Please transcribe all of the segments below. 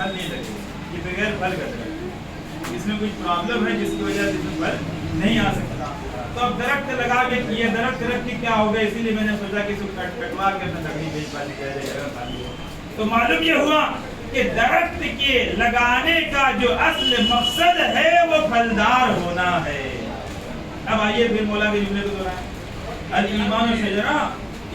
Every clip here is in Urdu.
پھل نہیں لگے گا، یہ بغیر پھل کا درخت ہے، اس میں کچھ پرابلم ہے جس کی وجہ سے اس میں پھل نہیں آ سکتا۔ تو اب درخت لگا کے یہ درخت کی کیا ہوگا، اسی لیے میں نے سوچا کہ اس کو کٹوا کے اپنا تکلیف بھیج پاتی جائے۔ تو معلوم یہ ہوا کہ درخت کے لگانے کا جو اصل مقصد ہے وہ پھلدار ہونا ہے۔ اب آئیے پھر مولا کے جملے کو دہرائیں، الایمان شجرہ،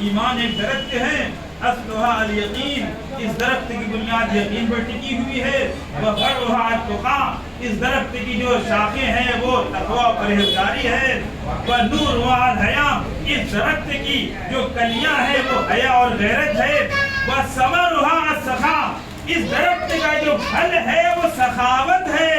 ایمان ایک درخت ہے، اصلها الیقین، اس درخت کی بنیاد یقین پر ٹکی ہوئی ہے، وفرعها التقی، اس درخت کی جو شاخیں ہیں وہ تقوی و پرہیزگاری ہے، ونورها الحیا، اس درخت کی جو کلیاں ہیں وہ حیا اور غیرت ہے، وثمرها السخا، اس درخت کا جو پھل ہے وہ سخاوت ہے۔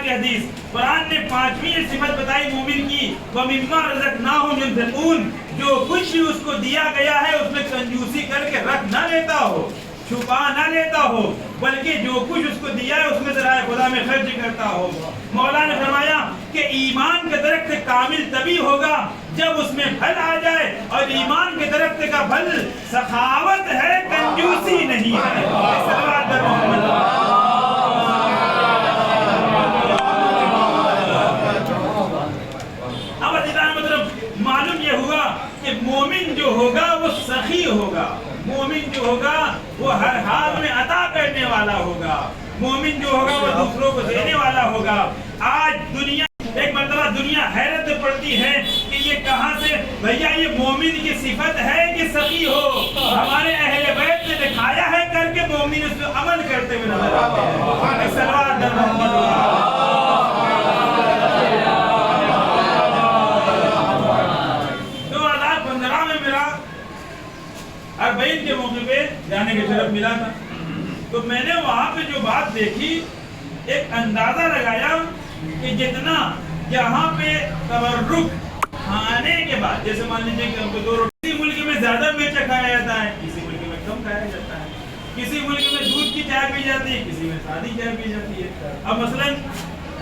حدیث قرآن نے پانچویں صفت بتائی مومن کی، وَمِمَّا رَزَقْنَاهُمْ يُنْفِقُونَ، جو کچھ بھی اس کو دیا گیا ہے اس میں کنجوسی کر کے رکھ نہ لیتا ہو، چھپا نہ لیتا ہو، بلکہ جو کچھ اس کو دیا ہے اس میں ذرائع خدا میں خرچ کرتا ہو۔ مولا نے فرمایا کہ ایمان کا درخت کامل تبھی ہوگا جب اس میں پھل آ جائے، اور ایمان کے درخت کا پھل سخاوت ہے، کنجوسی نہیں ہے۔ صلوات بر محمد۔ معلوم یہ ہوا کہ مومن جو ہوگا وہ سخی ہوگا، مومن جو ہوگا وہ ہر حال میں عطا کرنے والا ہوگا، مومن جو ہوگا وہ دوسروں کو دینے والا ہوگا۔ آج دنیا ایک مرتبہ دنیا حیرت پڑتی ہے کہ یہ کہاں سے بھیا یہ مومن کی صفت ہے کہ سخی ہو؟ ہمارے اہل بیت نے دکھایا ہے کر کے مومن اس پہ عمل کرتے ہوئے نظر آتے ہیں۔ صلوات بر محمد۔ اربعین کے موقع پہ جانے کے شرف ملا تھا، تو میں نے وہاں پہ جو بات دیکھی ایک اندازہ لگایا کہ جتنا یہاں پہ تبرک کھانے کے بعد، جیسے مان لیجیے کہ ہم کو 2 روٹی، کسی ملک میں زیادہ مرچ کھایا جاتا ہے، کسی ملک میں کم کھایا جاتا ہے، کسی ملک میں دودھ کی چائے پی جاتی ہے، کسی میں سادی چائے پی جاتی ہے۔ اب مثلا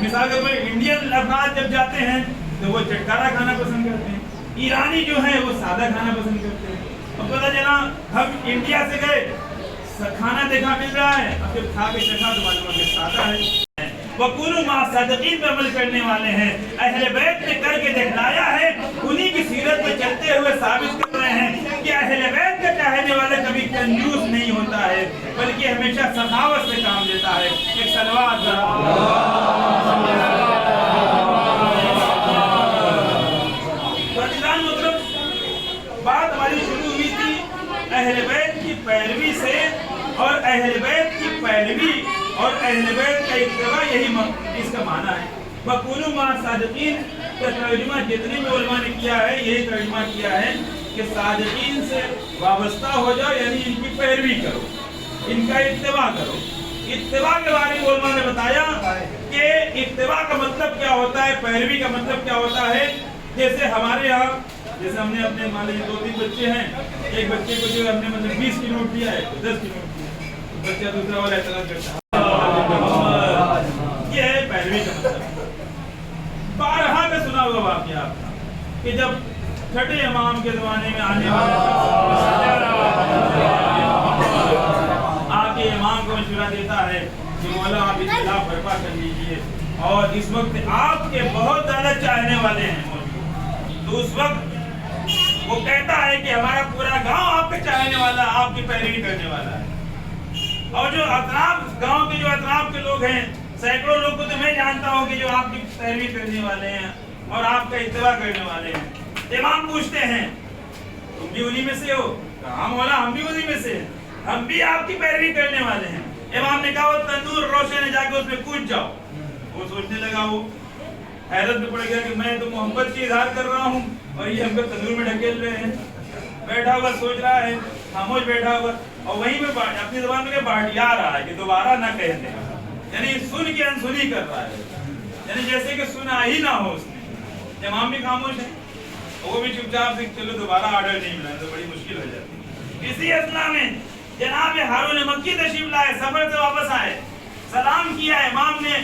مثال کے طور پر انڈین افراد جب جاتے ہیں تو وہ چٹکارا کھانا پسند کرتے ہیں، ایرانی جو ہے وہ سادہ کھانا پسند کرتے ہیں۔ اب پتہ چلا ہم انڈیا سے گئے، کھانا دیکھا مل رہا ہے، اب جب کھا کے چکھا تو معلوم ہے سادہ ہے۔ وَقُولُوا مَعَ الصَّادِقِينَ پہ عمل کرنے والے ہیں، اہل بیت نے کر کے دکھلایا ہے، انہی کی سیرت پہ چلتے ہوئے ثابت کر رہے ہیں کہ اہل بیت کا چاہنے والا کبھی کنجوس نہیں ہوتا ہے، بلکہ ہمیشہ سخاوت سے کام لیتا ہے۔ ایک صلوات بات ہماری شروع ہوئی تھی اہل بیت کی پیروی سے، اور اہل بیت کی پیروی اور اہل بیت کا اتباع یہی اس کا معنی ہے۔ وَقُولُوا مَعَ الصَّادِقِينَ کا ترجمہ جتنے بھی علماء نے کیا ہے یہی ترجمہ کیا ہے کہ صادقین سے وابستہ ہو جاؤ، یعنی ان کی پیروی کرو، ان کا اتباع کرو۔ اتباع کے بارے میں علماء نے بتایا کہ اتباع کا مطلب کیا ہوتا ہے، پیروی کا مطلب کیا ہوتا ہے۔ جیسے ہمارے یہاں، جیسے ہم نے اپنے مان لیجیے 2-3 بچے ہیں، ایک بچے کو جو ہم نے مطلب 20 کی نوٹ دیا ہے تو 10 کی نوٹ دیا، بچہ دوسرا والا اعتراض کرتا ہے۔ یہ ہے پیروی کا مطلب۔ بارہا میں سنا ہوا واقعہ آپ کا کہ جب چھٹے امام کے زمانے میں آنے والے آ کے امام کو مشورہ دیتا ہے کہ مولا آپ اختلاف برپا کر لیجیے، اور اس وقت آپ کے بہت زیادہ چاہنے والے ہیں موجود، تو اس وقت وہ کہتا ہے کہ ہمارا پورا گاؤں آپ کے چاہنے والا، آپ کی پیروی کرنے والا ہے، اور جو اطراف گاؤں کے جو اطراف کے لوگ ہیں، سینکڑوں لوگ کو تو میں جانتا ہوں کہ جو آپ کی پیروی کرنے والے ہیں اور آپ کا اتباع کرنے والے ہیں۔ امام پوچھتے ہیں تم بھی انہی میں سے ہو؟ کہا مولا ہم بھی انہی میں سے ہیں، ہم بھی آپ کی پیروی کرنے والے ہیں۔ امام نے کہا وہ تندور روشن ہے، جا کے اس میں کود جاؤ۔ وہ سوچنے لگا، وہ حیرت میں پڑ گیا کہ میں تو محبت کی اظہار کر رہا ہوں اور یہ ہم کو تندور میں ڈھکیل رہے ہیں۔ بیٹھا ہوا سوچ رہا ہے، خاموش بیٹھا ہوا، اور وہیں میں اپنی زبان میں باٹیا رہا ہے کہ دوبارہ نہ کہہ دیں، یعنی سن کے انسنی کر رہا ہے، یعنی جیسے کہ سنا ہی نہ ہو اس نے۔ امام بھی خاموش ہے، وہ بھی چپ چاپ سے چلو دوبارہ آرڈر نہیں ملا تو بڑی مشکل ہو جاتی۔ اسی اثنا میں جناب ہارون مکی تشریف لائے، سفر سے واپس آئے، سلام کیا، امام نے